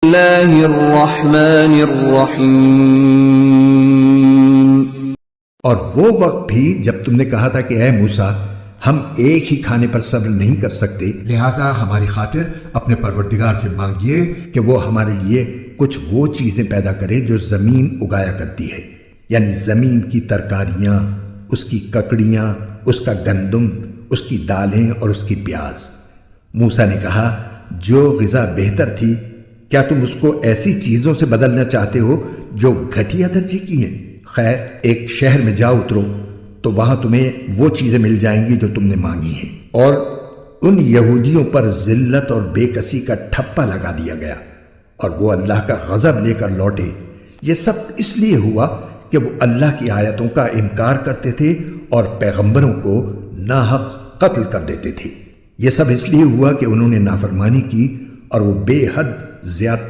اللہ الرحمن الرحیم۔ اور وہ وقت بھی جب تم نے کہا تھا کہ اے موسیٰ ہم ایک ہی کھانے پر صبر نہیں کر سکتے، لہٰذا ہماری خاطر اپنے پروردگار سے مانگیے کہ وہ ہمارے لیے کچھ وہ چیزیں پیدا کرے جو زمین اگایا کرتی ہے، یعنی زمین کی ترکاریاں، اس کی ککڑیاں، اس کا گندم، اس کی دالیں اور اس کی پیاز۔ موسیٰ نے کہا جو غذا بہتر تھی کیا تم اس کو ایسی چیزوں سے بدلنا چاہتے ہو جو گھٹیا درجے کی ہیں؟ خیر ایک شہر میں جا اترو تو وہاں تمہیں وہ چیزیں مل جائیں گی جو تم نے مانگی ہیں۔ اور ان یہودیوں پر ذلت اور بے کسی کا ٹھپا لگا دیا گیا اور وہ اللہ کا غضب لے کر لوٹے۔ یہ سب اس لیے ہوا کہ وہ اللہ کی آیتوں کا انکار کرتے تھے اور پیغمبروں کو ناحق قتل کر دیتے تھے۔ یہ سب اس لیے ہوا کہ انہوں نے نافرمانی کی اور وہ بے حد زیادتی